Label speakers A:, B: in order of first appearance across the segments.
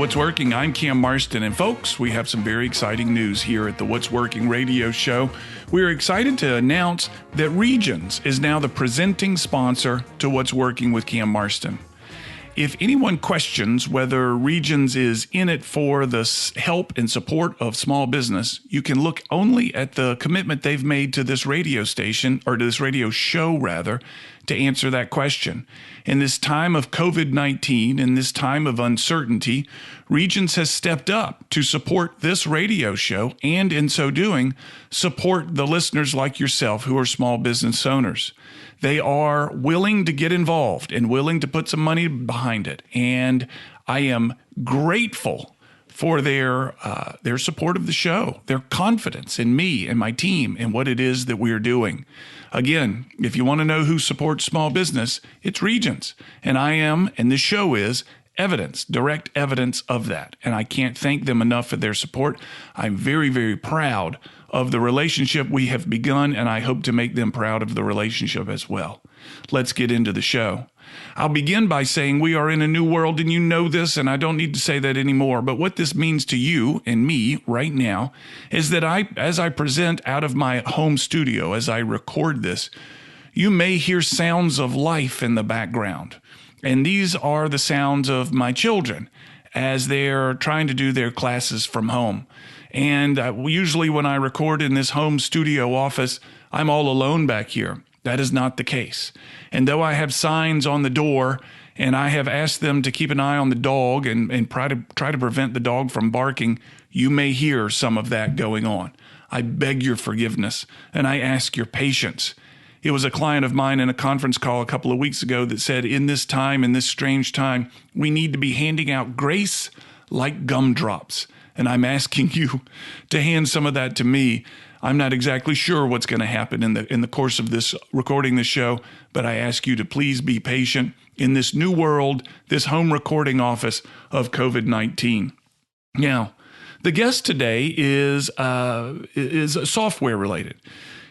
A: What's Working? I'm Cam Marston, and folks, we have some very exciting news here at the What's Working radio show. We're excited to announce that Regions is now the presenting sponsor to What's Working with Cam Marston. If anyone questions whether Regions is in it for the help and support of small business, you can look only at the commitment they've made to this radio station, or to this radio show rather, to answer that question. In this time of COVID-19, in this time of uncertainty, Regions has stepped up to support this radio show, and in so doing, support the listeners like yourself who are small business owners. They are willing to get involved and willing to put some money behind it. And I am grateful for their support of the show, their confidence in me and my team and what it is that we're doing. Again, if you want to know who supports small business, it's Regions. And I am, and this show is, evidence, direct evidence of that. And I can't thank them enough for their support. I'm very, very proud of the relationship we have begun, and I hope to make them proud of the relationship as well. Let's get into the show. I'll begin by saying we are in a new world, and you know this, and I don't need to say that anymore. But what this means to you and me right now is that as I present out of my home studio, as I record this, you may hear sounds of life in the background. And these are the sounds of my children as they're trying to do their classes from home. And usually when I record in this home studio office, I'm all alone back here. That is not the case. And though I have signs on the door and I have asked them to keep an eye on the dog and try to prevent the dog from barking, you may hear some of that going on. I beg your forgiveness and I ask your patience. It was a client of mine in a conference call a couple of weeks ago that said, in this time, in this strange time, we need to be handing out grace like gumdrops. And I'm asking you to hand some of that to me. I'm not exactly sure what's going to happen in the course of this recording the show, but I ask you to please be patient in this new world, this home recording office of COVID-19. Now, the guest today is software related.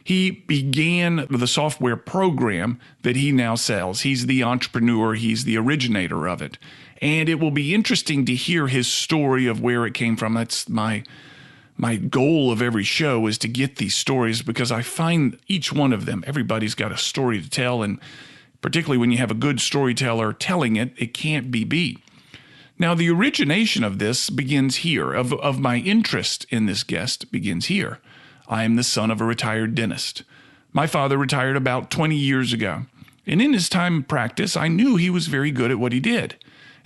A: He began the software program that he now sells. He's the entrepreneur. He's the originator of it. And it will be interesting to hear his story of where it came from. That's my goal of every show, is to get these stories, because I find each one of them, everybody's got a story to tell. And particularly when you have a good storyteller telling it, it can't be beat. Now, the origination of this begins here, of my interest in this guest begins here. I am the son of a retired dentist. My father retired about 20 years ago. And in his time of practice, I knew he was very good at what he did.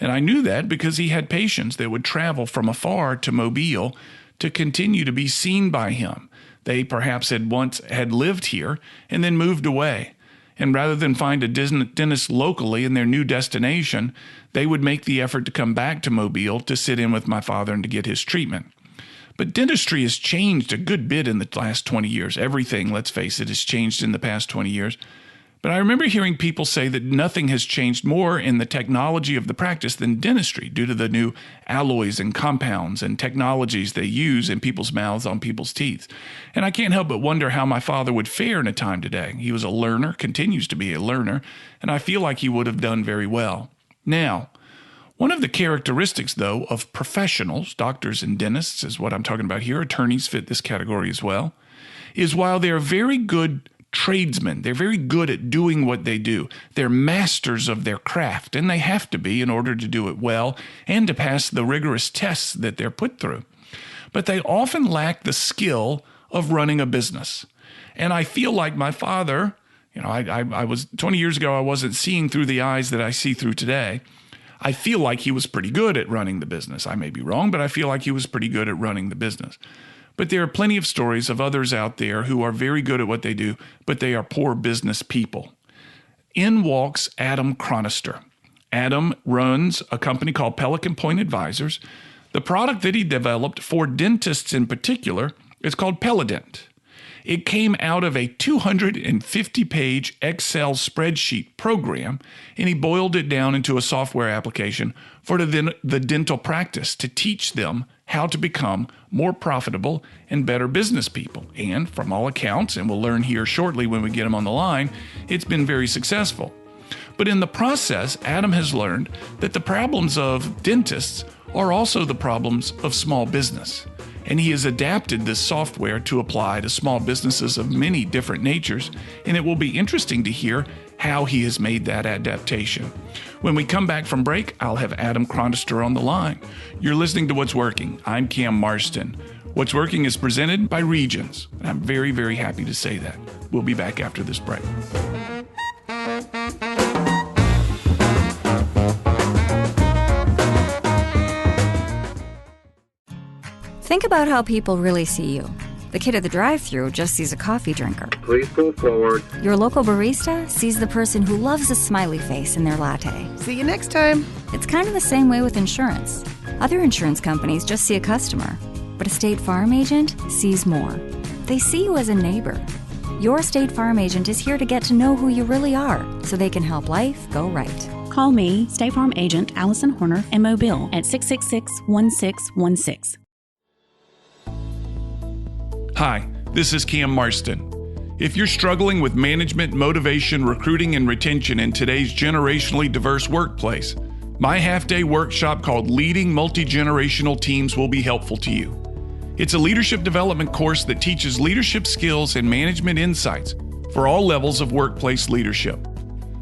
A: And I knew that because he had patients that would travel from afar to Mobile to continue to be seen by him. They perhaps had lived here and then moved away. And rather than find a dentist locally in their new destination, they would make the effort to come back to Mobile to sit in with my father and to get his treatment. But dentistry has changed a good bit in the last 20 years. Everything, let's face it, has changed in the past 20 years. But I remember hearing people say that nothing has changed more in the technology of the practice than dentistry, due to the new alloys and compounds and technologies they use in people's mouths, on people's teeth. And I can't help but wonder how my father would fare in a time today. He was a learner, continues to be a learner, and I feel like he would have done very well. Now, one of the characteristics, though, of professionals, doctors and dentists is what I'm talking about here, attorneys fit this category as well, is while they're very good tradesmen, they're very good at doing what they do. They're masters of their craft, and they have to be in order to do it well and to pass the rigorous tests that they're put through. But they often lack the skill of running a business. And I feel like my father, I was 20 years ago, I wasn't seeing through the eyes that I see through today. I feel like he was pretty good at running the business. I may be wrong, but I feel like he was pretty good at running the business. But there are plenty of stories of others out there who are very good at what they do, but they are poor business people. In walks Adam Chronister. Adam runs a company called Pelican Point Advisors. The product that he developed for dentists in particular is called Pelident. It came out of a 250-page Excel spreadsheet program, and he boiled it down into a software application for the dental practice to teach them how to become more profitable and better business people. And from all accounts, and we'll learn here shortly when we get him on the line, it's been very successful. But in the process, Adam has learned that the problems of dentists are also the problems of small business. And he has adapted this software to apply to small businesses of many different natures, and it will be interesting to hear how he has made that adaptation. When we come back from break, I'll have Adam Chronister on the line. You're listening to What's Working. I'm Cam Marston. What's Working is presented by Regions, and I'm very, very happy to say that. We'll be back after this break.
B: Think about how people really see you. The kid at the drive-thru just sees a coffee drinker.
C: Please go forward.
B: Your local barista sees the person who loves a smiley face in their latte.
D: See you next time.
B: It's kind of the same way with insurance. Other insurance companies just see a customer, but a State Farm agent sees more. They see you as a neighbor. Your State Farm agent is here to get to know who you really are, so they can help life go right.
E: Call me, State Farm agent Allison Horner, in Mobile at 666-1616.
A: Hi, this is Cam Marston. If you're struggling with management, motivation, recruiting, and retention in today's generationally diverse workplace, my half-day workshop called Leading Multi-Generational Teams will be helpful to you. It's a leadership development course that teaches leadership skills and management insights for all levels of workplace leadership.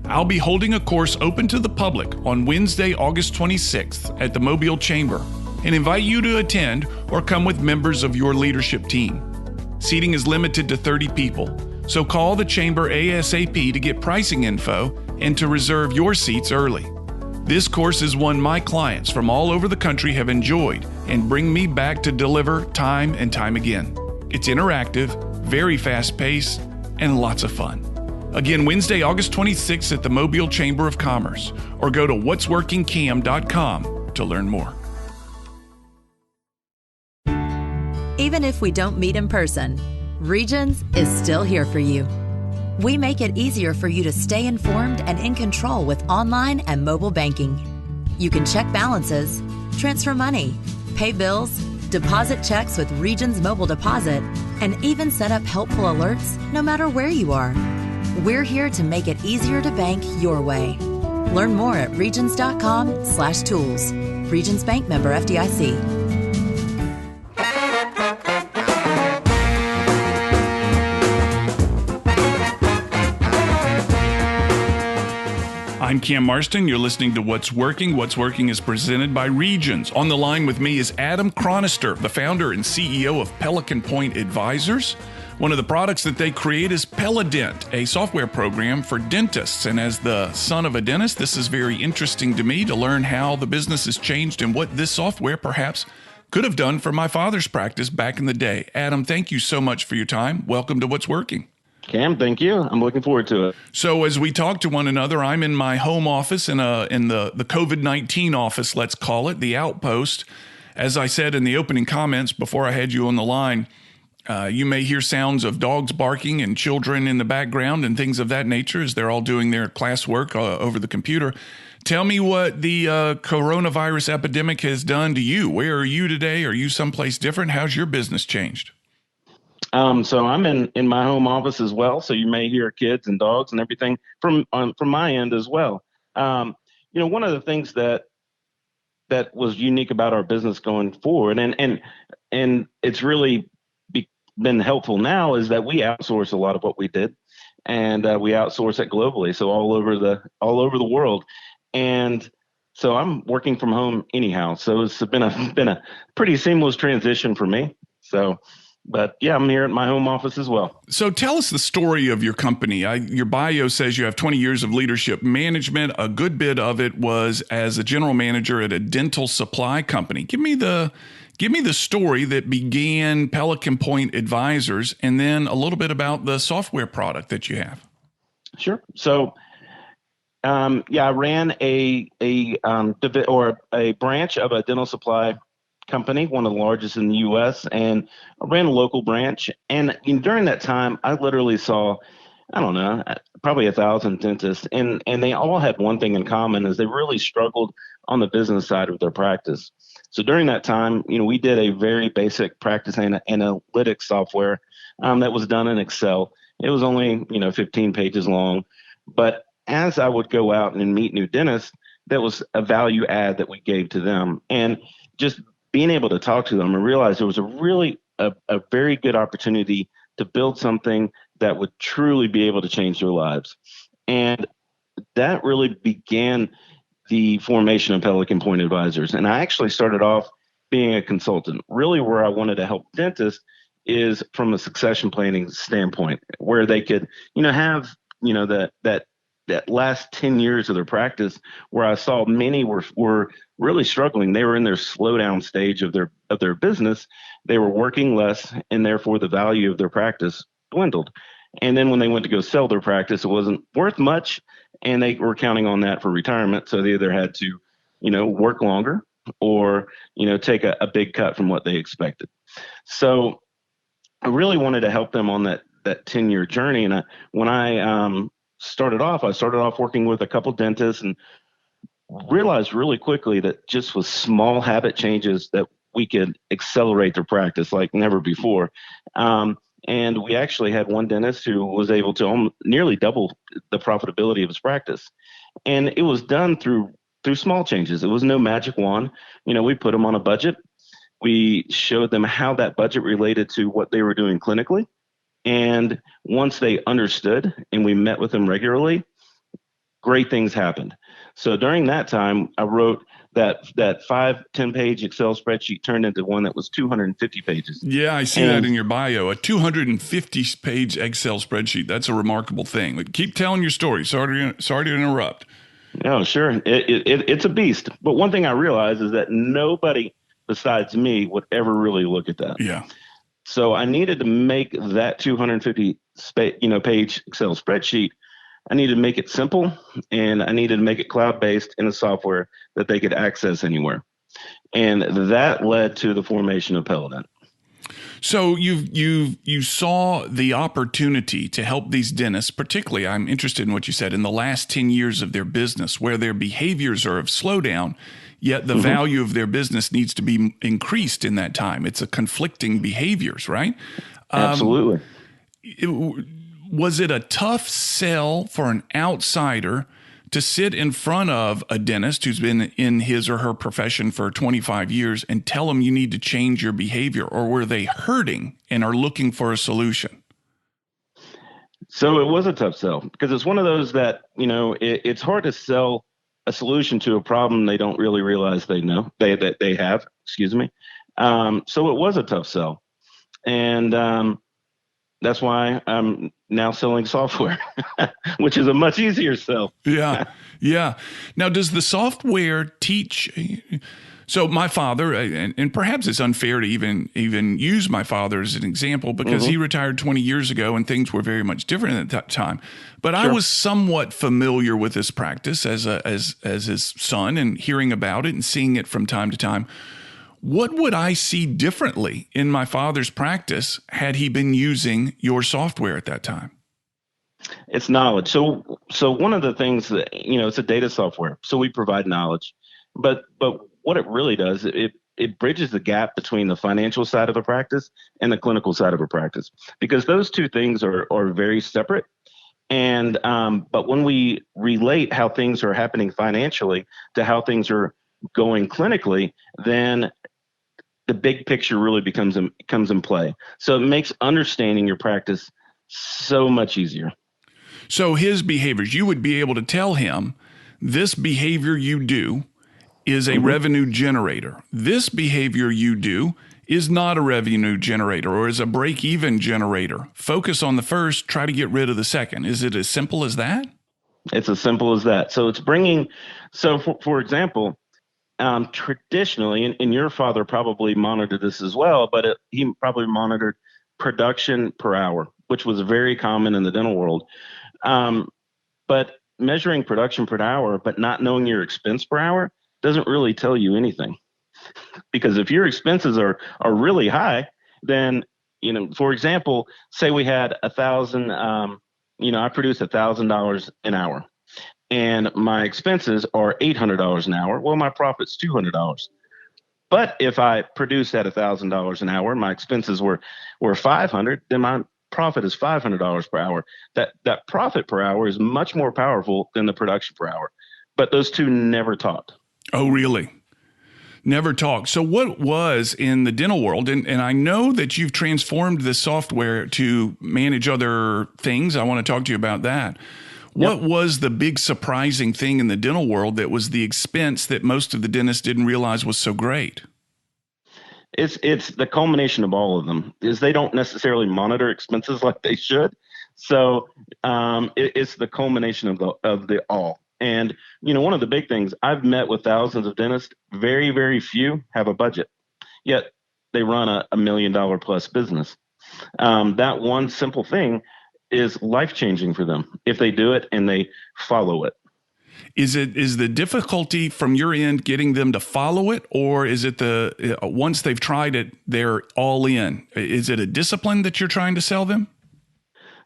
A: I'll be holding a course open to the public on Wednesday, August 26th at the Mobile Chamber and invite you to attend or come with members of your leadership team. Seating is limited to 30 people, so call the Chamber ASAP to get pricing info and to reserve your seats early. This course is one my clients from all over the country have enjoyed and bring me back to deliver time and time again. It's interactive, very fast-paced, and lots of fun. Again, Wednesday, August 26th at the Mobile Chamber of Commerce, or go to whatsworkingcam.com to learn more.
F: Even if we don't meet in person, Regions is still here for you. We make it easier for you to stay informed and in control with online and mobile banking. You can check balances, transfer money, pay bills, deposit checks with Regions Mobile Deposit, and even set up helpful alerts no matter where you are. We're here to make it easier to bank your way. Learn more at regions.com/tools. Regions Bank, member FDIC.
A: I'm Cam Marston. You're listening to What's Working. What's Working is presented by Regions. On the line with me is Adam Chronister, the founder and CEO of Pelican Point Advisors. One of the products that they create is Pelident, a software program for dentists. And as the son of a dentist, this is very interesting to me to learn how the business has changed and what this software perhaps could have done for my father's practice back in the day. Adam, thank you so much for your time. Welcome to What's Working.
C: Cam, thank you. I'm looking forward to it.
A: So as we talk to one another, I'm in my home office in the COVID-19 office, let's call it, the outpost. As I said in the opening comments before I had you on the line, you may hear sounds of dogs barking and children in the background and things of that nature as they're all doing their classwork over the computer. Tell me what the coronavirus epidemic has done to you. Where are you today? Are you someplace different? How's your business changed?
C: So I'm in my home office as well. So you may hear kids and dogs and everything from my end as well. One of the things that was unique about our business going forward, and it's really been helpful now, is that we outsource a lot of what we did, and we outsource it globally, so all over the world. And so I'm working from home anyhow. So it's been a pretty seamless transition for me. But yeah, I'm here at my home office as well.
A: So tell us the story of your company. Your bio says you have 20 years of leadership management. A good bit of it was as a general manager at a dental supply company. Give me the story that began Pelican Point Advisors, and then a little bit about the software product that you have.
C: Sure. So, I ran a branch of a dental supply company, one of the largest in the U.S., and I ran a local branch. And during that time, I literally saw, probably 1,000 dentists, and they all had one thing in common, is they really struggled on the business side of their practice. So during that time, we did a very basic practice analytics software that was done in Excel. It was only 15 pages long, but as I would go out and meet new dentists, that was a value add that we gave to them. And just being able to talk to them and realize there was a very good opportunity to build something that would truly be able to change their lives. And that really began the formation of Pelican Point Advisors. And I actually started off being a consultant. Really where I wanted to help dentists is from a succession planning standpoint, where they could, have, that last 10 years of their practice, where I saw many were really struggling. They were in their slowdown stage of their business. They were working less, and therefore the value of their practice dwindled. And then when they went to go sell their practice, it wasn't worth much, and they were counting on that for retirement. So they either had to, work longer or, take a big cut from what they expected. So I really wanted to help them on that 10-year journey. And when I started off working with a couple dentists and realized really quickly that just with small habit changes that we could accelerate their practice like never before. And we actually had one dentist who was able to nearly double the profitability of his practice. And it was done through small changes. It was no magic wand. We put them on a budget. We showed them how that budget related to what they were doing clinically. And once they understood and we met with them regularly, great things happened. So during that time, I wrote that 10-page Excel spreadsheet turned into one that was 250 pages.
A: Yeah, I see that in your bio, a 250-page Excel spreadsheet. That's a remarkable thing. But keep telling your story. Sorry to interrupt.
C: No, sure. It's a beast. But one thing I realized is that nobody besides me would ever really look at that.
A: Yeah.
C: So I needed to make that 250 page Excel spreadsheet. I needed to make it simple, and I needed to make it cloud-based in a software that they could access anywhere. And that led to the formation of Pelident.
A: So you saw the opportunity to help these dentists, particularly I'm interested in what you said, in the last 10 years of their business, where their behaviors are of slowdown, yet the value of their business needs to be increased in that time. It's a conflicting behaviors, right?
C: Absolutely.
A: Was it a tough sell for an outsider to sit in front of a dentist who's been in his or her profession for 25 years and tell them you need to change your behavior, or were they hurting and are looking for a solution?
C: So it was a tough sell, because it's one of those that, it's hard to sell a solution to a problem they don't really realize they have, excuse me. So it was a tough sell. And that's why I'm now selling software, which is a much easier sell.
A: Yeah. Yeah. Now, does the software teach? So my father, and perhaps it's unfair to even use my father as an example, because he retired 20 years ago and things were very much different at that time. But I was somewhat familiar with this practice as his son, and hearing about it and seeing it from time to time. What would I see differently in my father's practice had he been using your software at that time?
C: It's knowledge. So one of the things that, it's a data software. So we provide knowledge, but what it really does, it bridges the gap between the financial side of a practice and the clinical side of a practice, because those two things are very separate. And but when we relate how things are happening financially to how things are going clinically, then the big picture really comes in play. So it makes understanding your practice so much easier.
A: So his behaviors, you would be able to tell him, this behavior you do is a revenue generator. This behavior you do is not a revenue generator, or is a break-even generator. Focus on the first, try to get rid of the second. Is it as simple as that?
C: It's as simple as that. So it's for example, traditionally, and your father probably monitored this as well, but he probably monitored production per hour, which was very common in the dental world. But measuring production per hour, but not knowing your expense per hour, doesn't really tell you anything. Because if your expenses are really high, then, for example, say we had 1,000, I produce $1,000 an hour, and my expenses are $800 an hour. Well, my profit's $200. But if I produce at $1,000 an hour, my expenses were $500, then my profit is $500 per hour. That profit per hour is much more powerful than the production per hour. But those two never talked.
A: Oh, really? Never talk. So what was in the dental world, and I know that you've transformed the software to manage other things. I want to talk to you about that. What was the big surprising thing in the dental world that was the expense that most of the dentists didn't realize was so great?
C: It's the culmination of all of them. Is they don't necessarily monitor expenses like they should. So it's the culmination of the all. And one of the big things, I've met with thousands of dentists. Very, very few have a budget, yet they run a $1 million plus business. That one simple thing is life changing for them if they do it and they follow it.
A: Is the difficulty from your end getting them to follow it, or is it once they've tried it, they're all in? Is it a discipline that you're trying to sell them?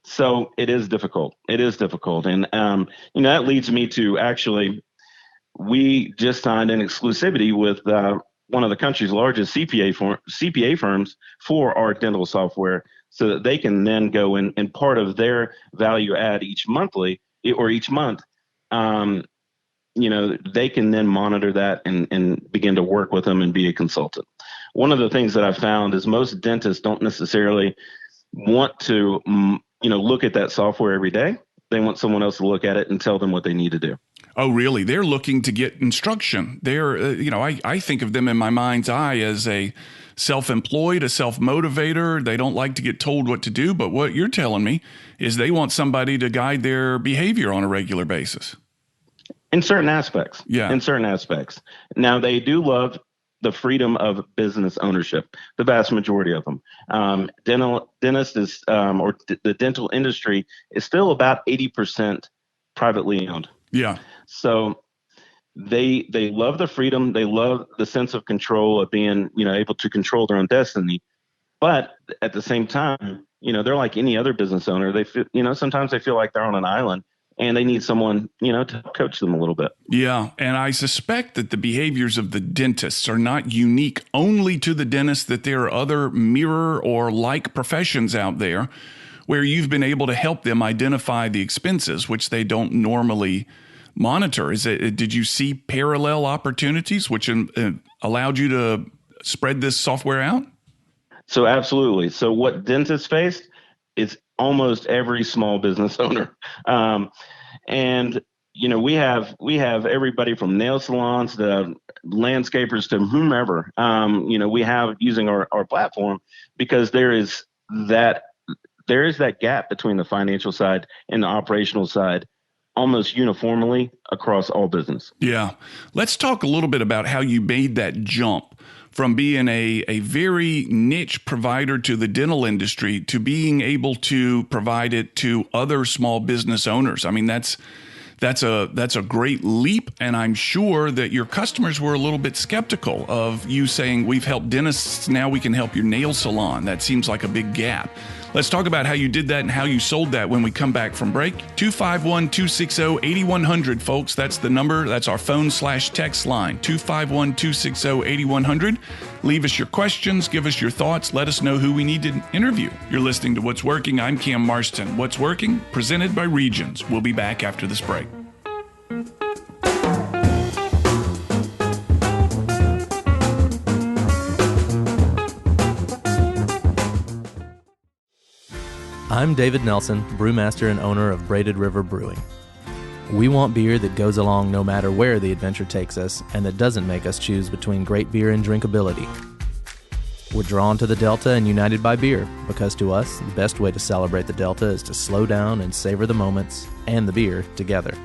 C: So it is difficult. It is difficult. And, that leads me to actually, we just signed an exclusivity with one of the country's largest CPA firms for our dental software so that they can then go in and part of their value add each month, they can then monitor that and begin to work with them and be a consultant. One of the things that I've found is most dentists don't necessarily want to look at that software every day. They want someone else to look at it and tell them what they need to do.
A: Oh, really? They're looking to get instruction. They're, I think of them in my mind's eye as a self-employed, a self-motivator. They don't like to get told what to do. But what you're telling me is they want somebody to guide their behavior on a regular basis.
C: In certain aspects.
A: Yeah.
C: In certain aspects. Now, they do love the freedom of business ownership, the vast majority of them. The dental industry is still about 80% privately owned.
A: Yeah.
C: So they love the freedom. They love the sense of control of being, able to control their own destiny. But at the same time, they're like any other business owner. They feel, sometimes they feel like they're on an island. And they need someone, to coach them a little bit.
A: Yeah. And I suspect that the behaviors of the dentists are not unique only to the dentist, that there are other mirror or like professions out there where you've been able to help them identify the expenses, which they don't normally monitor. Did you see parallel opportunities which allowed you to spread this software out?
C: So absolutely. So what dentists faced is almost every small business owner. And we have everybody from nail salons to landscapers to whomever, we have using our platform, because there is that gap between the financial side and the operational side almost uniformly across all business.
A: Yeah. Let's talk a little bit about how you made that jump from being a very niche provider to the dental industry to being able to provide it to other small business owners. I mean, that's a great leap, and I'm sure that your customers were a little bit skeptical of you saying, we've helped dentists, now we can help your nail salon. That seems like a big gap. Let's talk about how you did that and how you sold that when we come back from break. 251-260-8100, folks. That's the number. That's our phone/text line, 251-260-8100. Leave us your questions. Give us your thoughts. Let us know who we need to interview. You're listening to What's Working. I'm Cam Marston. What's Working? Presented by Regions. We'll be back after this break.
D: I'm David Nelson, brewmaster and owner of Braided River Brewing. We want beer that goes along no matter where the adventure takes us and that doesn't make us choose between great beer and drinkability. We're drawn to the Delta and united by beer because to us, the best way to celebrate the Delta is to slow down and savor the moments and the beer together.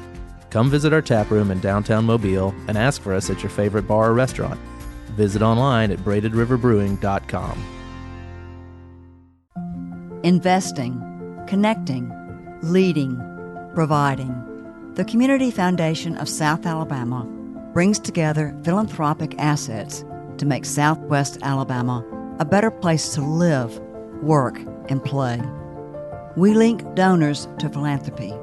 D: Come visit our tap room in downtown Mobile and ask for us at your favorite bar or restaurant. Visit online at braidedriverbrewing.com.
G: Investing, connecting, leading, providing. The Community Foundation of South Alabama brings together philanthropic assets to make Southwest Alabama a better place to live, work, and play. We link donors to philanthropy.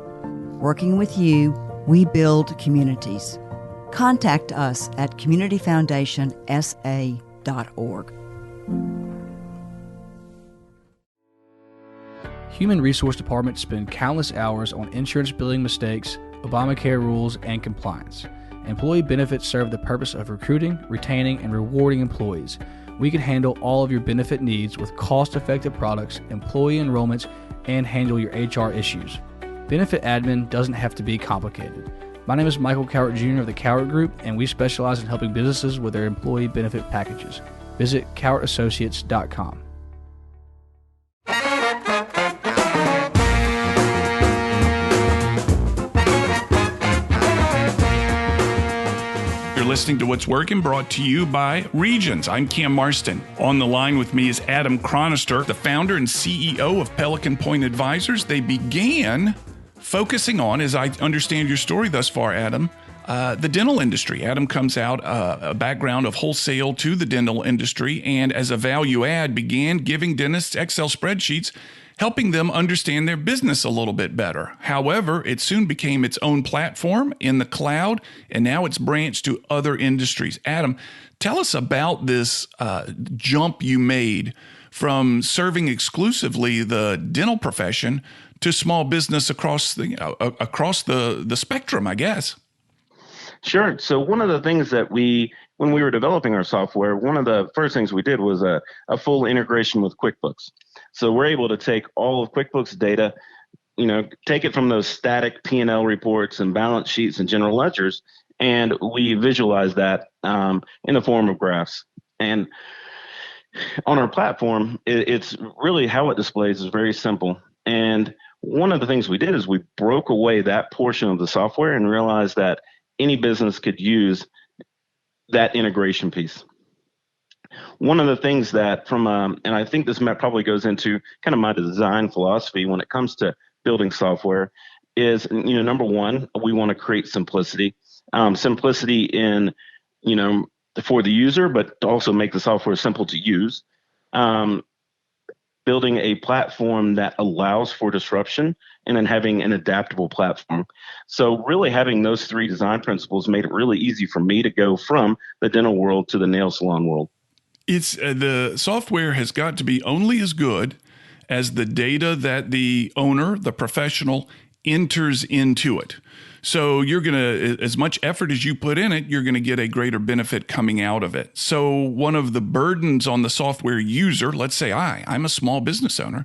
G: Working with you, we build communities. Contact us at communityfoundationsa.org.
H: Human Resource Departments spend countless hours on insurance billing mistakes, Obamacare rules, and compliance. Employee benefits serve the purpose of recruiting, retaining, and rewarding employees. We can handle all of your benefit needs with cost-effective products, employee enrollments, and handle your HR issues. Benefit admin doesn't have to be complicated. My name is Michael Cowart Jr. of the Cowart Group, and we specialize in helping businesses with their employee benefit packages. Visit cowartassociates.com.
A: You're listening to What's Working, brought to you by Regions. I'm Cam Marston. On the line with me is Adam Chronister, the founder and CEO of Pelican Point Advisors. They began focusing on, as I understand your story thus far, Adam, the dental industry. Adam comes out a background of wholesale to the dental industry, and as a value add, began giving dentists Excel spreadsheets, helping them understand their business a little bit better. However, it soon became its own platform in the cloud, and now it's branched to other industries. Adam, tell us about this jump you made from serving exclusively the dental profession to small business across the spectrum, I guess.
C: Sure. So one of the things that when we were developing our software, one of the first things we did was a full integration with Quickbooks. So we're able to take all of Quickbooks data, take it from those static P&L reports and balance sheets and general ledgers, and we visualize that in the form of graphs. And on our platform, it's really how it displays is very simple. And one of the things we did is we broke away that portion of the software and realized that any business could use that integration piece. One of the things that and I think this probably goes into kind of my design philosophy when it comes to building software is, number one, we want to create simplicity. Simplicity in, for the user, but to also make the software simple to use. Building a platform that allows for disruption, and then having an adaptable platform. So really having those three design principles made it really easy for me to go from the dental world to the nail salon world.
A: It's the software has got to be only as good as the data that the owner, the professional, enters into it. So you're going to, as much effort as you put in it, you're going to get a greater benefit coming out of it. So one of the burdens on the software user, let's say I'm a small business owner,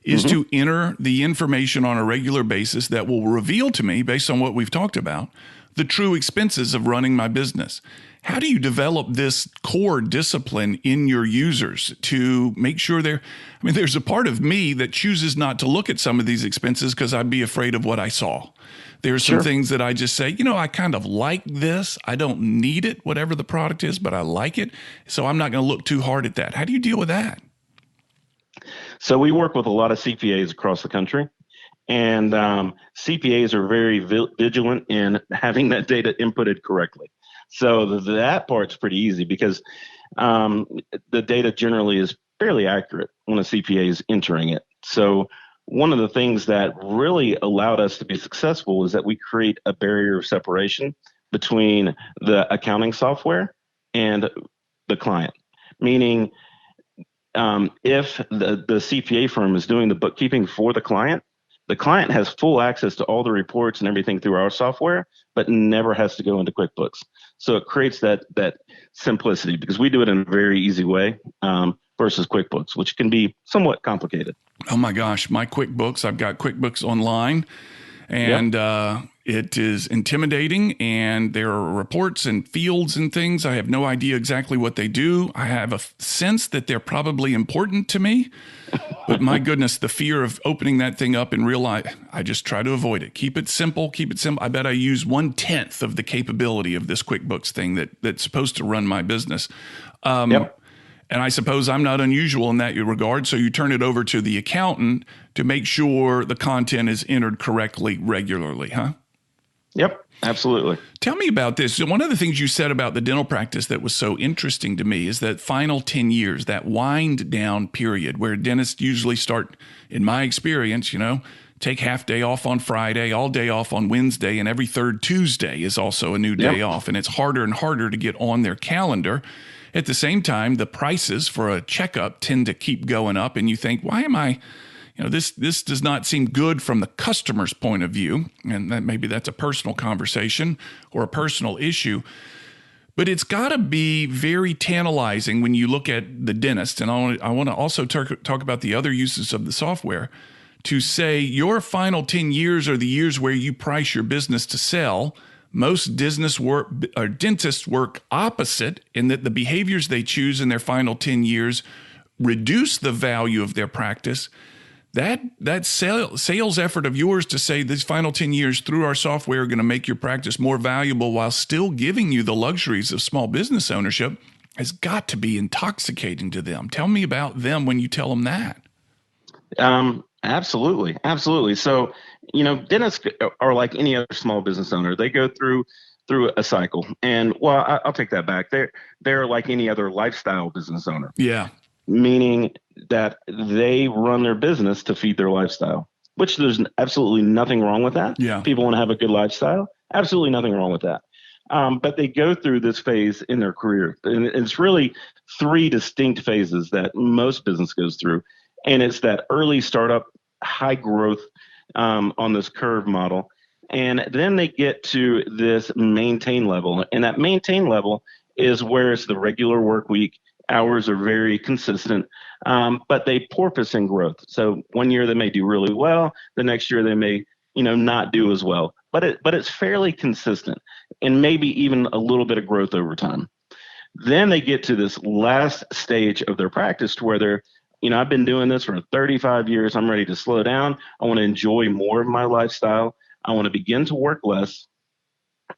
A: is to enter the information on a regular basis that will reveal to me, based on what we've talked about, the true expenses of running my business. How do you develop this core discipline in your users to make sure there's a part of me that chooses not to look at some of these expenses because I'd be afraid of what I saw. There's some things that I just say, I kind of like this. I don't need it, whatever the product is, but I like it. So I'm not going to look too hard at that. How do you deal with that?
C: So we work with a lot of CPAs across the country, and CPAs are very vigilant in having that data inputted correctly. So that part's pretty easy because the data generally is fairly accurate when a CPA is entering it. So one of the things that really allowed us to be successful is that we create a barrier of separation between the accounting software and the client. Meaning, if the CPA firm is doing the bookkeeping for the client has full access to all the reports and everything through our software, but never has to go into QuickBooks. So it creates that simplicity because we do it in a very easy way versus QuickBooks, which can be somewhat complicated.
A: Oh my gosh, my QuickBooks, I've got QuickBooks Online, and it is intimidating, and there are reports and fields and things. I have no idea exactly what they do. I have a sense that they're probably important to me, but my goodness, the fear of opening that thing up and realize, I just try to avoid it. Keep it simple. I bet I use 1/10 of the capability of this QuickBooks thing that's supposed to run my business. And I suppose I'm not unusual in that regard. So you turn it over to the accountant to make sure the content is entered correctly regularly, huh?
C: Yep, absolutely.
A: Tell me about this. So one of the things you said about the dental practice that was so interesting to me is that final 10 years, that wind down period where dentists usually start, in my experience, take half day off on Friday, all day off on Wednesday, and every third Tuesday is also a new day off. And it's harder and harder to get on their calendar. At the same time, the prices for a checkup tend to keep going up, and you think, why am I this does not seem good from the customer's point of view, and that maybe that's a personal conversation or a personal issue. But it's got to be very tantalizing when you look at the dentist, and I want to also talk about the other uses of the software, to say your final 10 years are the years where you price your business to sell. Most dentists work opposite in that the behaviors they choose in their final 10 years reduce the value of their practice. That sales effort of yours to say these final 10 years through our software are going to make your practice more valuable while still giving you the luxuries of small business ownership has got to be intoxicating to them. Tell me about them when you tell them that.
C: Absolutely. So, dentists are like any other small business owner. They go through a cycle, and I'll take that back. They're like any other lifestyle business owner.
A: Yeah.
C: Meaning that they run their business to feed their lifestyle, which there's absolutely nothing wrong with that.
A: Yeah.
C: People want to have a good lifestyle. Absolutely nothing wrong with that. But they go through this phase in their career. And it's really 3 distinct phases that most business goes through. And it's that early startup, high growth on this curve model. And then they get to this maintain level. And that maintain level is where it's the regular work week. Hours are very consistent, but they porpoise in growth. So one year they may do really well. The next year they may, not do as well. But it's fairly consistent, and maybe even a little bit of growth over time. Then they get to this last stage of their practice to where they're, I've been doing this for 35 years. I'm ready to slow down. I want to enjoy more of my lifestyle. I want to begin to work less.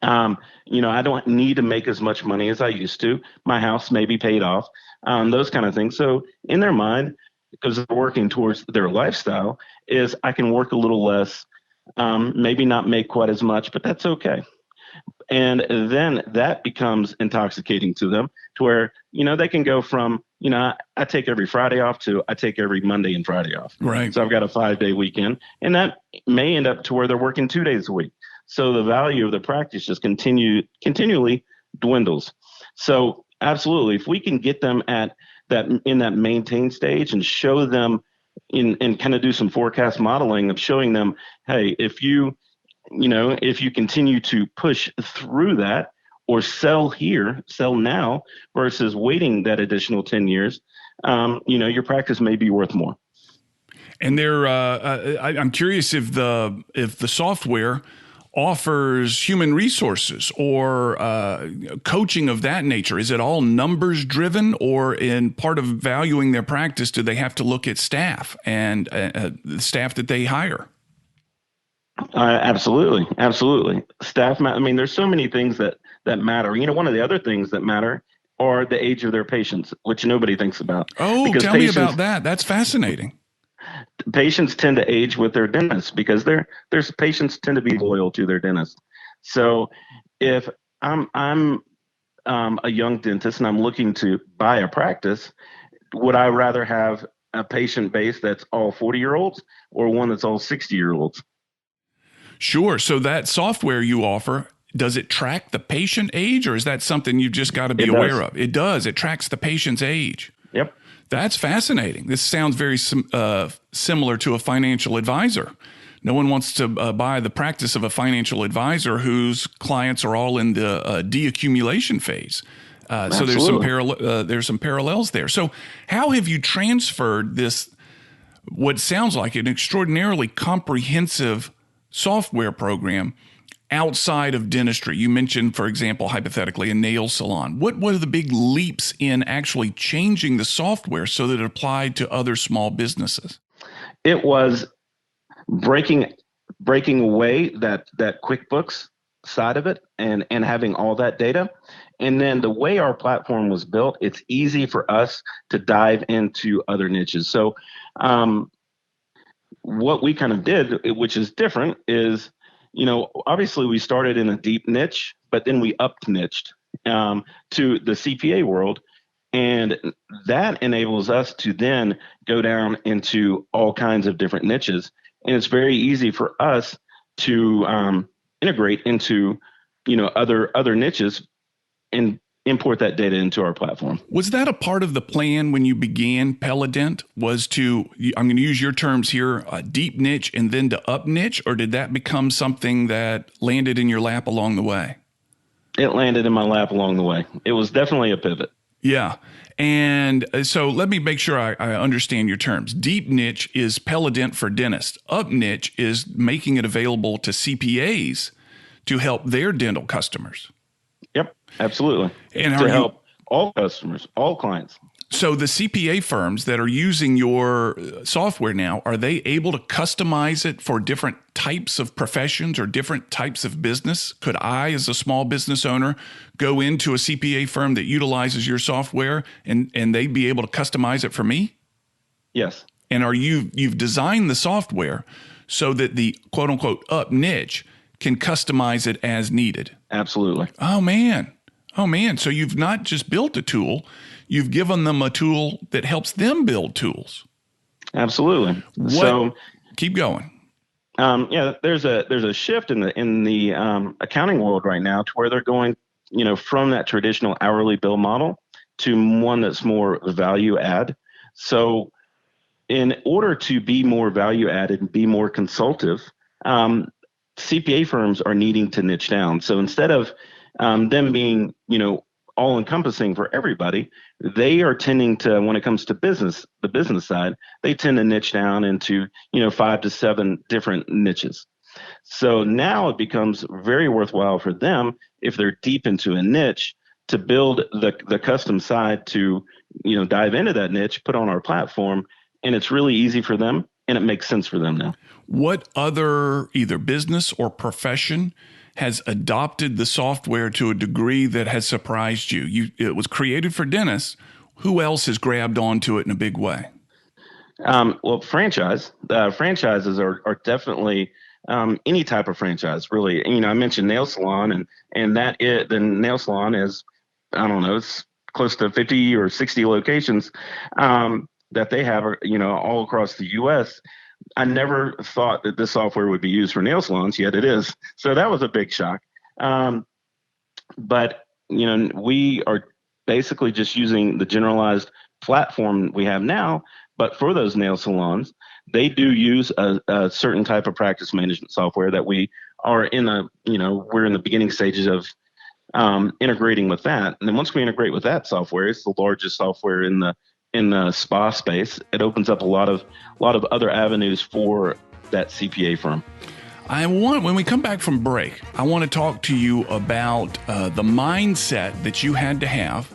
C: I don't need to make as much money as I used to. My house may be paid off, those kind of things. So in their mind, because they're working towards their lifestyle, is I can work a little less, maybe not make quite as much, but that's okay. And then that becomes intoxicating to them to where, they can go from, I take every Friday off to I take every Monday and Friday off.
A: Right.
C: So I've got a 5-day weekend, and that may end up to where they're working 2 days a week. So the value of the practice just continually dwindles. So absolutely, if we can get them at that in that maintain stage and show them and kind of do some forecast modeling of showing them, hey, if you continue to push through that or sell now versus waiting that additional 10 years, your practice may be worth more.
A: And I'm curious if the software offers human resources or coaching of that nature. Is it all numbers driven, or in part of valuing their practice, do they have to look at staff and the staff that they hire?
C: Absolutely. Staff, there's so many things that matter. One of the other things that matter are the age of their patients, which nobody thinks about.
A: Oh, tell me about that. That's fascinating.
C: Patients tend to age with their dentist because there's patients tend to be loyal to their dentist. So if I'm a young dentist and I'm looking to buy a practice, would I rather have a patient base that's all 40-year-olds or one that's all 60-year-olds?
A: Sure. So that software you offer, does it track the patient age, or is that something you've just got to be aware of? It does. It tracks the patient's age.
C: Yep.
A: That's fascinating. This sounds very similar to a financial advisor. No one wants to buy the practice of a financial advisor whose clients are all in the deaccumulation phase. So there's some parallels there. So how have you transferred this, what sounds like an extraordinarily comprehensive software program, outside of dentistry? You mentioned, for example, hypothetically, a nail salon. What are the big leaps in actually changing the software so that it applied to other small businesses?
C: It was breaking away that QuickBooks side of it and having all that data. And then the way our platform was built, it's easy for us to dive into other niches. So what we kind of did, which is different, is obviously we started in a deep niche, but then we up-niched to the CPA world. And that enables us to then go down into all kinds of different niches. And it's very easy for us to integrate into, other niches and import that data into our platform.
A: Was that a part of the plan when you began Pelident, was to, I'm going to use your terms here, deep niche and then to up niche, or did that become something that landed in your lap along the way?
C: It landed in my lap along the way. It was definitely a pivot.
A: Yeah. And so let me make sure I understand your terms. Deep niche is Pelident for dentists. Up niche is making it available to CPAs to help their dental customers.
C: Yep, absolutely.
A: And
C: to help all customers, all clients.
A: So the CPA firms that are using your software now, are they able to customize it for different types of professions or different types of business? Could I, as a small business owner, go into a CPA firm that utilizes your software and they'd be able to customize it for me?
C: Yes. And
A: you've designed the software so that the quote unquote up niche can customize it as needed.
C: Absolutely.
A: Oh man. So you've not just built a tool, you've given them a tool that helps them build tools.
C: Absolutely.
A: So keep going.
C: There's a shift in the accounting world right now to where they're going, from that traditional hourly bill model to one that's more value add. So in order to be more value added and be more consultative, CPA firms are needing to niche down. So instead of them being, all encompassing for everybody, they are tending to, when it comes to the business side, they tend to niche down into, 5 to 7 different niches. So now it becomes very worthwhile for them, if they're deep into a niche, to build the custom side to, dive into that niche, put on our platform, and it's really easy for them and it makes sense for them now.
A: What other either business or profession has adopted the software to a degree that has surprised you? It was created for dentists. Who else has grabbed onto it in a big way?
C: Franchises are definitely any type of franchise, really. I mentioned nail salon, and the nail salon is, I don't know, it's close to 50 or 60 locations that they have, all across the U.S. I never thought that this software would be used for nail salons, yet it is. So that was a big shock. But we are basically just using the generalized platform we have now. But for those nail salons, they do use a certain type of practice management software that we are we're in the beginning stages of integrating with that. And then once we integrate with that software, it's the largest software in the spa space. It opens up a lot of other avenues for that CPA firm.
A: When we come back from break, I want to talk to you about the mindset that you had to have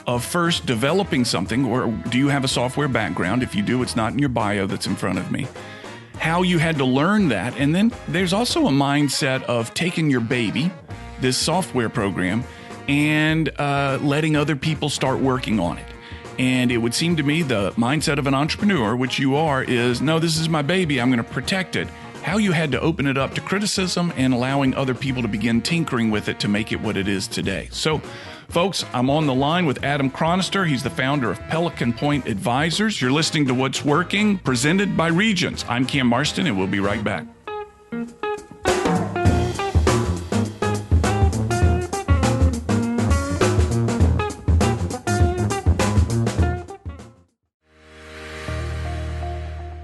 A: of first developing something, or do you have a software background? If you do, it's not in your bio that's in front of me. How you had to learn that. And then there's also a mindset of taking your baby, this software program, and letting other people start working on it. And it would seem to me the mindset of an entrepreneur, which you are, is, no, this is my baby, I'm going to protect it. How you had to open it up to criticism and allowing other people to begin tinkering with it to make it what it is today. So, folks, I'm on the line with Adam Chronister. He's the founder of Pelican Point Advisors. You're listening to What's Working, presented by Regions. I'm Cam Marston, and we'll be right back.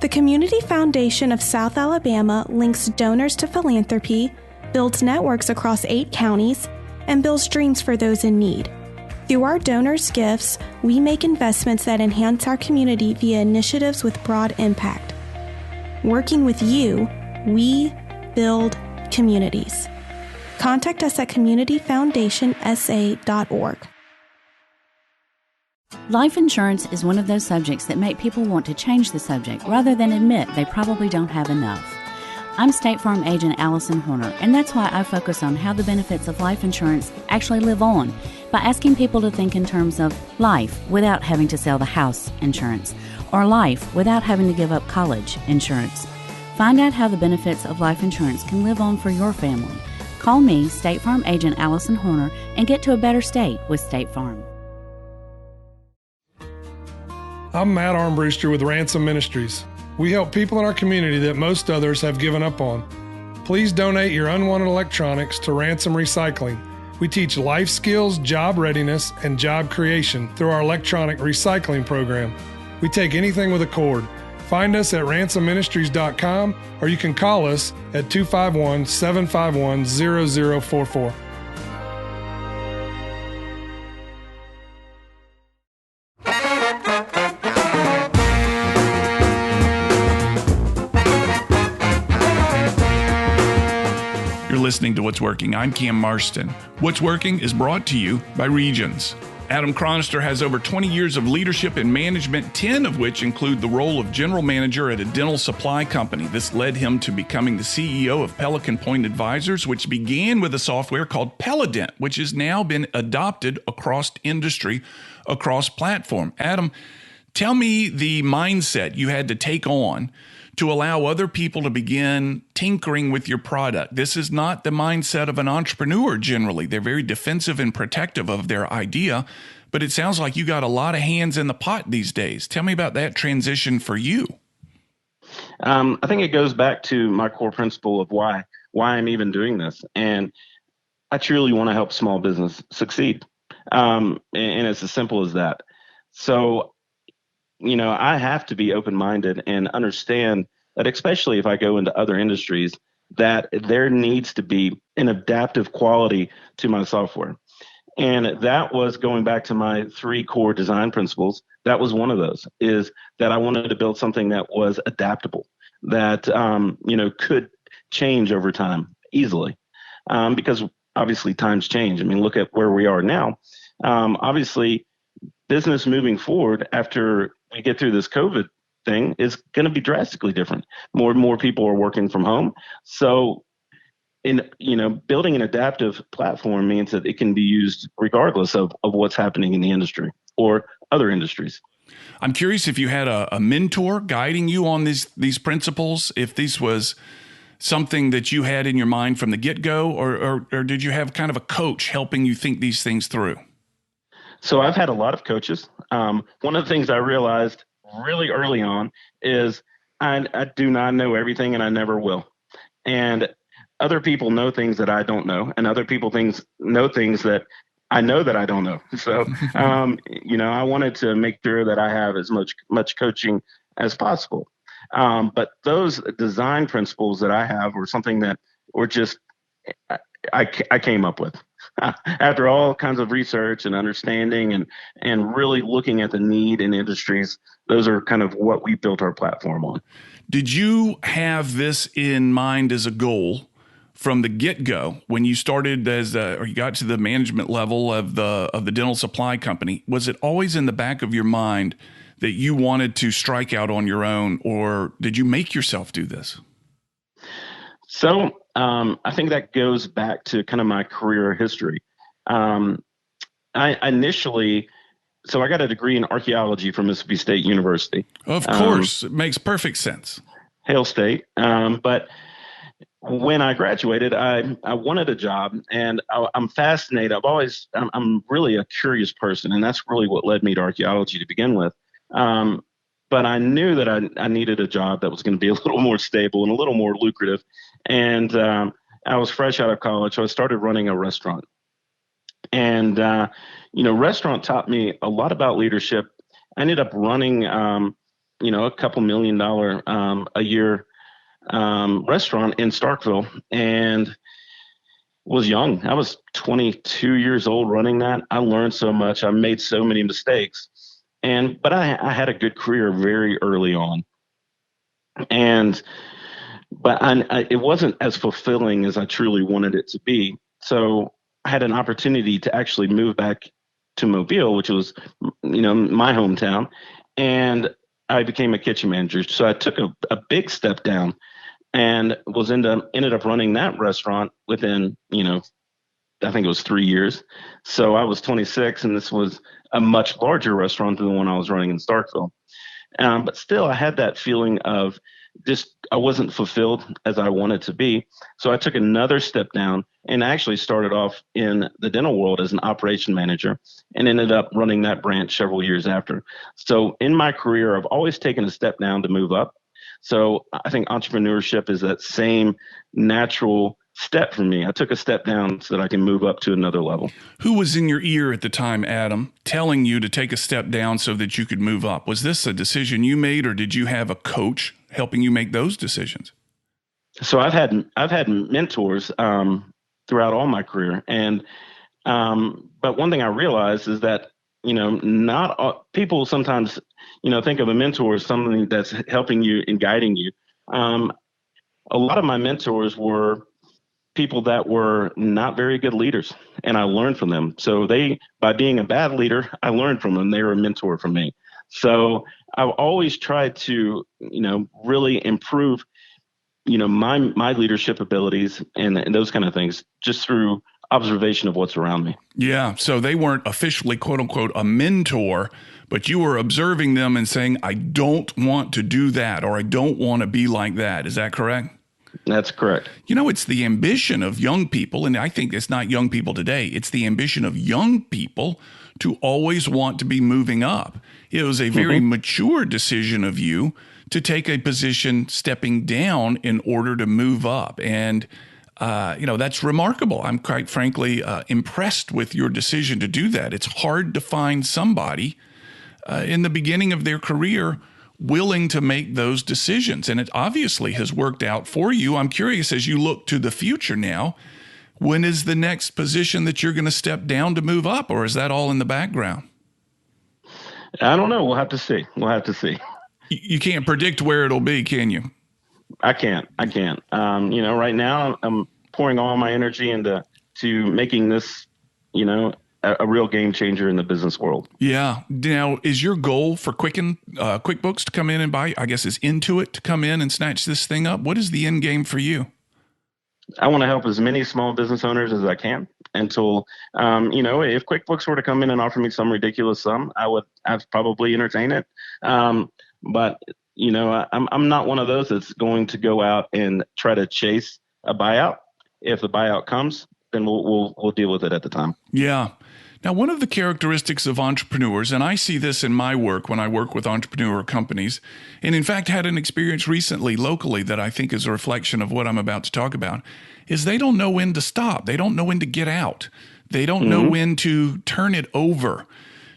I: The Community Foundation of South Alabama links donors to philanthropy, builds networks across 8 counties, and builds dreams for those in need. Through our donors' gifts, we make investments that enhance our community via initiatives with broad impact. Working with you, we build communities. Contact us at communityfoundationsa.org.
E: Life insurance is one of those subjects that make people want to change the subject rather than admit they probably don't have enough. I'm State Farm agent Allison Horner, and that's why I focus on how the benefits of life insurance actually live on by asking people to think in terms of life without having to sell the house insurance, or life without having to give up college insurance. Find out how the benefits of life insurance can live on for your family. Call me, State Farm agent Allison Horner, and get to a better state with State Farm.
J: I'm Matt Armbruster with Ransom Ministries. We help people in our community that most others have given up on. Please donate your unwanted electronics to Ransom Recycling We teach life skills, job readiness, and job creation through our electronic recycling program. We take anything with a cord. Find us at ransomministries.com, or you can call us at 251-751-0044.
A: Listening to What's Working. I'm Cam Marston. What's Working is brought to you by Regions. Adam Chronister has over 20 years of leadership and management, 10 of which include the role of general manager at a dental supply company. This led him to becoming the CEO of Pelican Point Advisors, which began with a software called Pelident, which has now been adopted across industry, across platform. Adam, tell me the mindset you had to take on to allow other people to begin tinkering with your product. This is not the mindset of an entrepreneur generally. They're very defensive and protective of their idea, but it sounds like you got a lot of hands in the pot these days. Tell me about that transition for you.
C: I think it goes back to my core principle of why I'm even doing this. And I truly want to help small business succeed. And it's as simple as that. So, I have to be open-minded and understand that, especially if I go into other industries, that there needs to be an adaptive quality to my software. And that was going back to my 3 core design principles. That was one of those, is that I wanted to build something that was adaptable, that, could change over time easily. Because obviously times change. I mean, look at where we are now. Obviously, business moving forward after we get through this COVID thing is going to be drastically different. More and more people are working from home. So building an adaptive platform means that it can be used regardless of what's happening in the industry or other industries.
A: I'm curious if you had a mentor guiding you on these principles, if this was something that you had in your mind from the get-go, or did you have kind of a coach helping you think these things through?
C: So I've had a lot of coaches. One of the things I realized really early on is I do not know everything, and I never will. And other people know things that I don't know, and other people know things that I know that I don't know. So, I wanted to make sure that I have as much coaching as possible. But those design principles that I have were something that were just I came up with. After all kinds of research and understanding and really looking at the need in industries, those are kind of what we built our platform on.
A: Did you have this in mind as a goal from the get-go when you started or you got to the management level of the dental supply company? Was it always in the back of your mind that you wanted to strike out on your own, or did you make yourself do this?
C: So I think that goes back to kind of my career history. I got a degree in archaeology from Mississippi State University.
A: Of course, it makes perfect sense.
C: Hail State. But when I graduated, I wanted a job, and I'm fascinated. I'm really a curious person, and that's really what led me to archaeology to begin with. But I knew that I needed a job that was going to be a little more stable and a little more lucrative. And I was fresh out of college, so I started running a restaurant. And, restaurant taught me a lot about leadership. I ended up running, a couple $1 million a year restaurant in Starkville, and was young. I was 22 years old running that. I learned so much. I made so many mistakes. But I had a good career very early on. But it wasn't as fulfilling as I truly wanted it to be. So I had an opportunity to actually move back to Mobile, which was, my hometown, and I became a kitchen manager. So I took a big step down and ended up running that restaurant within, I think it was 3 years. So I was 26, and this was a much larger restaurant than the one I was running in Starkville. But still, I had that feeling of I wasn't fulfilled as I wanted to be. So I took another step down and actually started off in the dental world as an operation manager and ended up running that branch several years after. So in my career, I've always taken a step down to move up. So I think entrepreneurship is that same natural step for me. I took a step down so that I can move up to another level.
A: Who was in your ear at the time, Adam, telling you to take a step down so that you could move up? Was this a decision you made, or did you have a coach helping you make those decisions?
C: So I've had mentors throughout all my career, and but one thing I realized is that not all, people sometimes think of a mentor as somebody that's helping you and guiding you. A lot of my mentors were people that were not very good leaders, and I learned from them. So by being a bad leader, I learned from them. They were a mentor for me. So I've always tried to, really improve, my leadership abilities and those kind of things just through observation of what's around me.
A: Yeah. So they weren't officially, quote unquote, a mentor, but you were observing them and saying, I don't want to do that, or I don't want to be like that. Is that correct?
C: That's correct.
A: It's the ambition of young people, and I think it's not young people today. It's the ambition of young people to always want to be moving up. It was a very mature decision of you to take a position stepping down in order to move up. And, that's remarkable. I'm quite frankly impressed with your decision to do that. It's hard to find somebody in the beginning of their career willing to make those decisions. And it obviously has worked out for you. I'm curious, as you look to the future now, when is the next position that you're going to step down to move up, or is that all in the background?
C: I don't know. We'll have to see. You
A: can't predict where it'll be, can you?
C: I can't. Right now I'm pouring all my energy into making this, a real game changer in the business world.
A: Yeah. Now, is your goal for QuickBooks to come in and buy, I guess is Intuit to come in and snatch this thing up? What is the end game for you?
C: I want to help as many small business owners as I can until, if QuickBooks were to come in and offer me some ridiculous sum, I'd probably entertain it. But I'm not one of those that's going to go out and try to chase a buyout. If the buyout comes, then we'll deal with it at the time.
A: Yeah. Now, one of the characteristics of entrepreneurs, and I see this in my work when I work with entrepreneur companies, and in fact had an experience recently locally that I think is a reflection of what I'm about to talk about, is they don't know when to stop. They don't know when to get out. They don't know when to turn it over.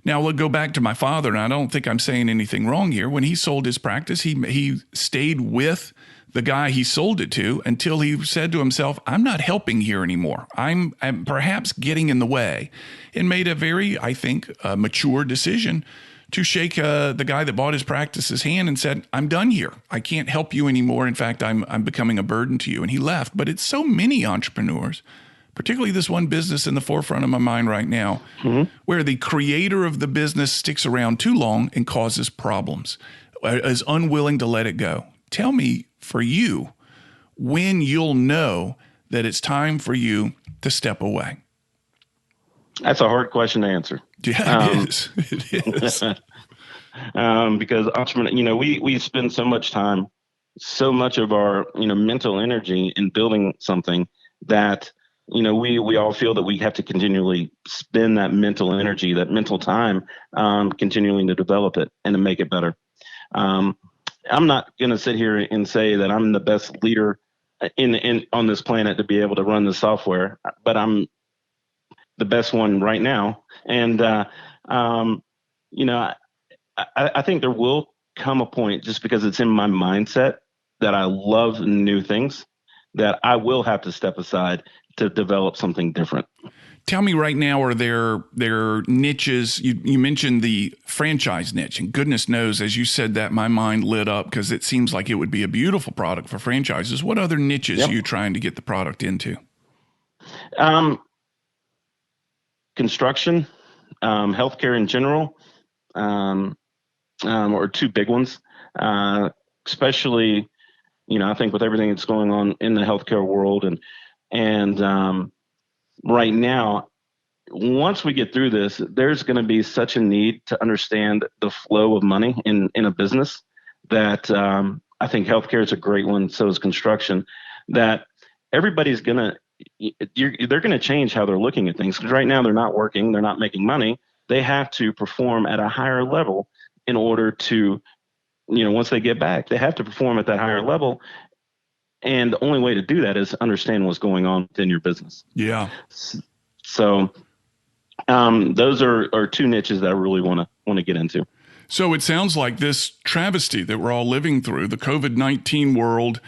A: Now, we'll go back to my father, and I don't think I'm saying anything wrong here. When he sold his practice, he stayed with the guy he sold it to until he said to himself, I'm not helping here anymore. I'm perhaps getting in the way, and made a very, I think, mature decision to shake the guy that bought his practice's hand and said, I'm done here. I can't help you anymore. In fact, I'm becoming a burden to you. And he left. But it's so many entrepreneurs, particularly this one business in the forefront of my mind right now, where the creator of the business sticks around too long and causes problems, is unwilling to let it go. Tell me, for you, when you'll know that it's time for you to step away.
C: That's a hard question to answer.
A: Yeah, it is. It is.
C: Because entrepreneur, we spend so much time, so much of our, mental energy in building something that, we all feel that we have to continually spend that mental energy, that mental time, continuing to develop it and to make it better. I'm not going to sit here and say that I'm the best leader on this planet to be able to run the software, but I'm the best one right now. And, I think there will come a point, just because it's in my mindset that I love new things, that I will have to step aside to develop something different.
A: Tell me right now, are there niches? You mentioned the franchise niche, and goodness knows, as you said that, my mind lit up because it seems like it would be a beautiful product for franchises. What other niches are you trying to get the product into? Construction,
C: healthcare in general, or two big ones, especially, I think with everything that's going on in the healthcare world and right now, once we get through this, there's going to be such a need to understand the flow of money in a business that I think healthcare is a great one. So is construction. That everybody's they're going to change how they're looking at things, because right now they're not working, they're not making money. They have to perform at a higher level in order to, once they get back, they have to perform at that higher level And the only way to do that is understand what's going on within your business.
A: Yeah.
C: So those are two niches that I really want to get into.
A: So it sounds like this travesty that we're all living through, the COVID-19 world,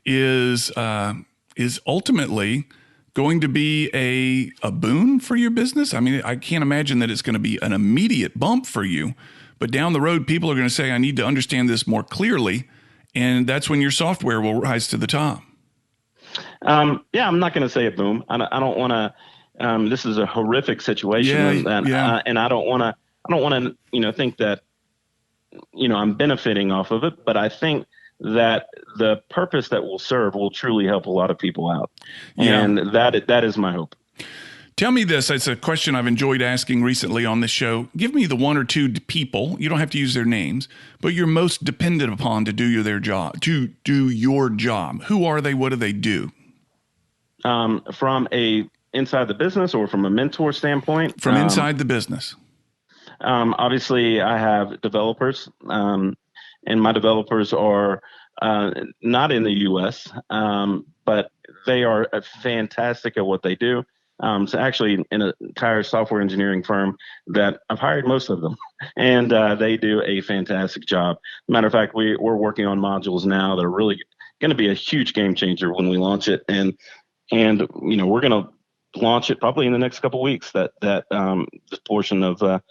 A: is ultimately going to be a boon for your business. I mean, I can't imagine that it's going to be an immediate bump for you, but down the road, people are going to say, I need to understand this more clearly. And that's when your software will rise to the top.
C: I'm not going to say a boom. I don't want to, this is a horrific situation. And I don't want to, think that, I'm benefiting off of it, but I think that the purpose that will serve will truly help a lot of people out. Yeah. And that is my hope.
A: Tell me this. It's a question I've enjoyed asking recently on this show. Give me the one or two people, you don't have to use their names, but you're most dependent upon to do their job, to do your job. Who are they? What do they do?
C: From inside the business or from a mentor standpoint?
A: From inside the business.
C: Obviously, I have developers, and my developers are not in the U.S., but they are fantastic at what they do. So actually, in an entire software engineering firm that I've hired most of them, and they do a fantastic job. Matter of fact, we're working on modules now that are really going to be a huge game changer when we launch it, and we're going to launch it probably in the next couple of weeks. That this portion of the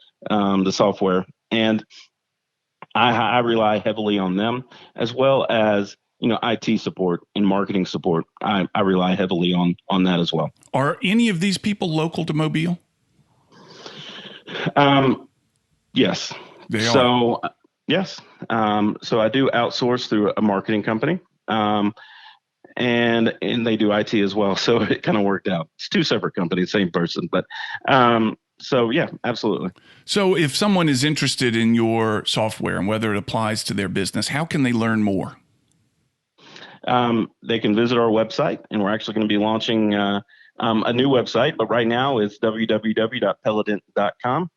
C: software, and I rely heavily on them, as well as IT support and marketing support. I rely heavily on that as well.
A: Are any of these people local to Mobile?
C: Yes.
A: They
C: are. Yes. So I do outsource through a marketing company, and they do IT as well. So it kind of worked out. It's two separate companies, same person, but. So yeah, absolutely.
A: So if someone is interested in your software and whether it applies to their business, how can they learn more?
C: They can visit our website, and we're actually going to be launching a new website, but right now it's www.pelident.com,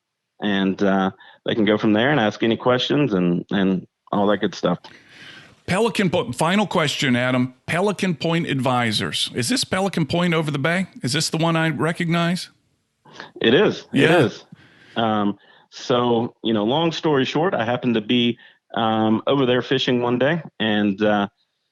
C: and they can go from there and ask any questions and all that good stuff.
A: Final question, Adam. Pelican Point Advisors. Is this Pelican Point over the bay? Is this the one I recognize?
C: It is.
A: Yeah.
C: It is. So, long story short, I happened to be over there fishing one day, and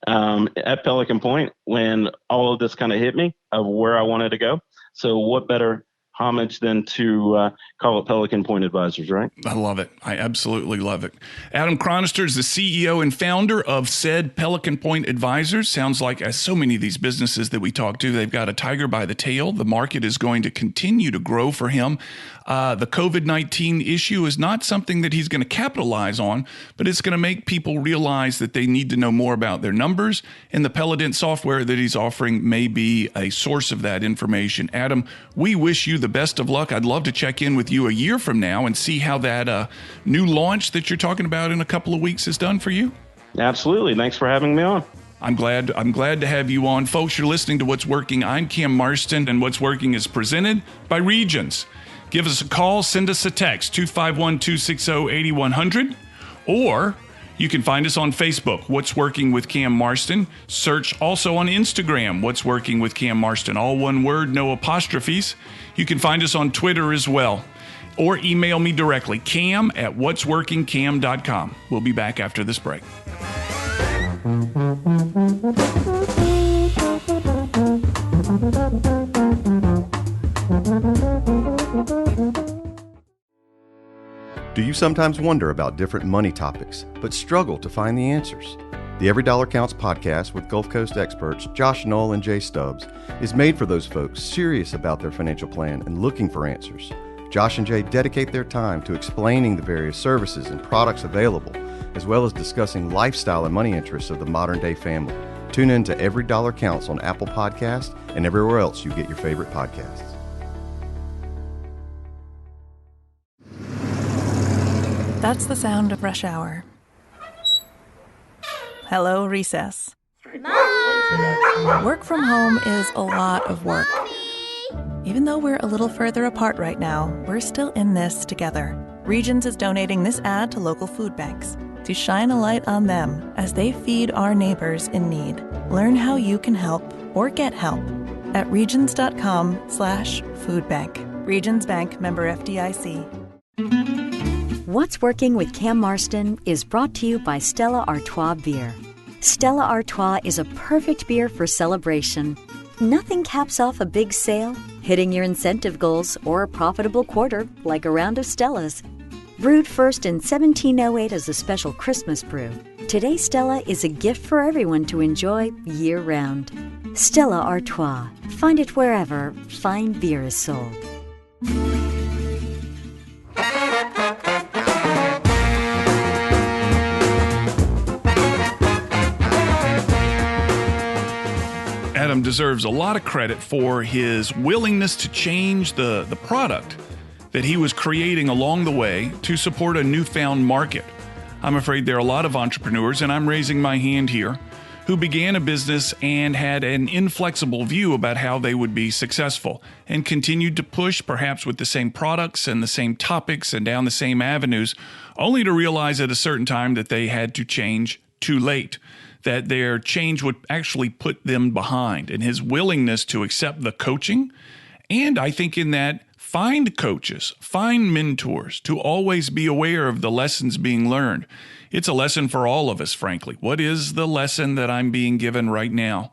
C: at Pelican Point when all of this kind of hit me of where I wanted to go. So what better homage than to call it Pelican Point Advisors, right?
A: I love it. I absolutely love it. Adam Chronister is the CEO and founder of said Pelican Point Advisors. Sounds like, as so many of these businesses that we talk to, they've got a tiger by the tail. The market is going to continue to grow for him. The COVID-19 issue is not something that he's going to capitalize on, but it's going to make people realize that they need to know more about their numbers, and the Pelident software that he's offering may be a source of that information. Adam, we wish you the best of luck. I'd love to check in with you a year from now and see how that new launch that you're talking about in a couple of weeks is done for you.
C: Absolutely. Thanks for having me on.
A: I'm glad to have you on. Folks, you're listening to What's Working. I'm Cam Marston, and What's Working is presented by Regions. Give us a call, send us a text, 251-260-8100, or you can find us on Facebook, What's Working with Cam Marston. Search also on Instagram, What's Working with Cam Marston. All one word, no apostrophes. You can find us on Twitter as well, or email me directly, cam@whatsworkingcam.com. We'll be back after this break.
K: Do you sometimes wonder about different money topics, but struggle to find the answers? The Every Dollar Counts podcast with Gulf Coast experts Josh Knoll and Jay Stubbs is made for those folks serious about their financial plan and looking for answers. Josh and Jay dedicate their time to explaining the various services and products available, as well as discussing lifestyle and money interests of the modern-day family. Tune in to Every Dollar Counts on Apple Podcasts and everywhere else you get your favorite podcasts.
L: That's the sound of rush hour. Hello, recess. Mom! Work from home is a lot of work. Even though we're a little further apart right now, we're still in this together. Regions is donating this ad to local food banks. to shine a light on them as they feed our neighbors in need. Learn how you can help or get help at regions.com/foodbank. Regions Bank, member FDIC.
M: What's Working with Cam Marston is brought to you by Stella Artois Beer. Stella Artois is a perfect beer for celebration. Nothing caps off a big sale, hitting your incentive goals, or a profitable quarter like a round of Stella's. Brewed first in 1708 as a special Christmas brew, today Stella is a gift for everyone to enjoy year-round. Stella Artois. Find it wherever fine beer is sold.
A: Adam deserves a lot of credit for his willingness to change the product that he was creating along the way to support a newfound market. I'm afraid there are a lot of entrepreneurs, and I'm raising my hand here, who began a business and had an inflexible view about how they would be successful and continued to push perhaps with the same products and the same topics and down the same avenues, only to realize at a certain time that they had to change too late, that their change would actually put them behind. And his willingness to accept the coaching, and I think in that, find coaches, find mentors, to always be aware of the lessons being learned. It's a lesson for all of us, frankly. What is the lesson that I'm being given right now?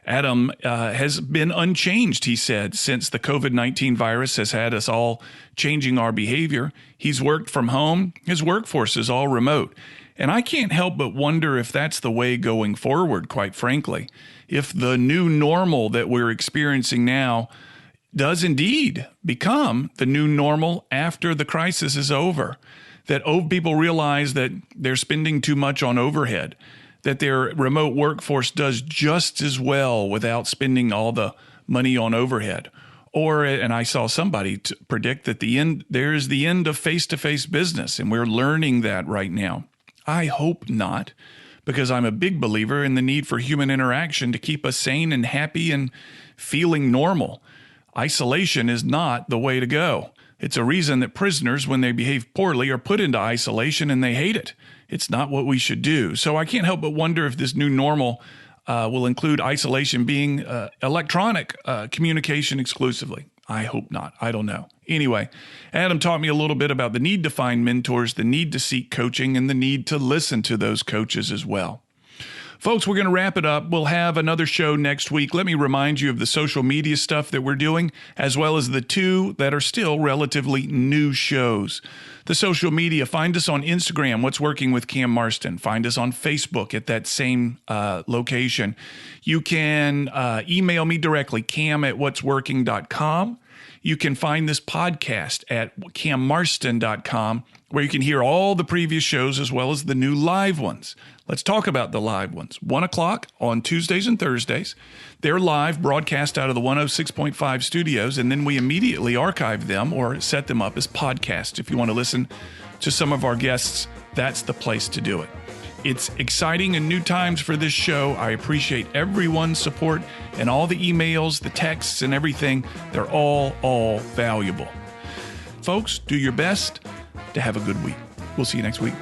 A: Adam has been unchanged, he said, since the COVID-19 virus has had us all changing our behavior. He's worked from home. His workforce is all remote. And I can't help but wonder if that's the way going forward, quite frankly. If the new normal that we're experiencing now does indeed become the new normal after the crisis is over, that people realize that they're spending too much on overhead, that their remote workforce does just as well without spending all the money on overhead. Or, and I saw somebody predict that there's the end of face-to-face business, and we're learning that right now. I hope not, because I'm a big believer in the need for human interaction to keep us sane and happy and feeling normal. Isolation is not the way to go. It's a reason that prisoners, when they behave poorly, are put into isolation and they hate it. It's not what we should do. So I can't help but wonder if this new normal will include isolation being electronic communication exclusively. I hope not. I don't know. Anyway, Adam taught me a little bit about the need to find mentors, the need to seek coaching, and the need to listen to those coaches as well. Folks, we're going to wrap it up. We'll have another show next week. Let me remind you of the social media stuff that we're doing, as well as the two that are still relatively new shows. The social media, find us on Instagram, What's Working with Cam Marston. Find us on Facebook at that same location. You can email me directly, cam@whatsworking.com. You can find this podcast at cammarston.com, where you can hear all the previous shows as well as the new live ones. Let's talk about the live ones. 1 o'clock on Tuesdays and Thursdays. They're live, broadcast out of the 106.5 studios, and then we immediately archive them or set them up as podcasts. If you want to listen to some of our guests, that's the place to do it. It's exciting and new times for this show. I appreciate everyone's support and all the emails, the texts, and everything. They're all valuable. Folks, do your best to have a good week. We'll see you next week.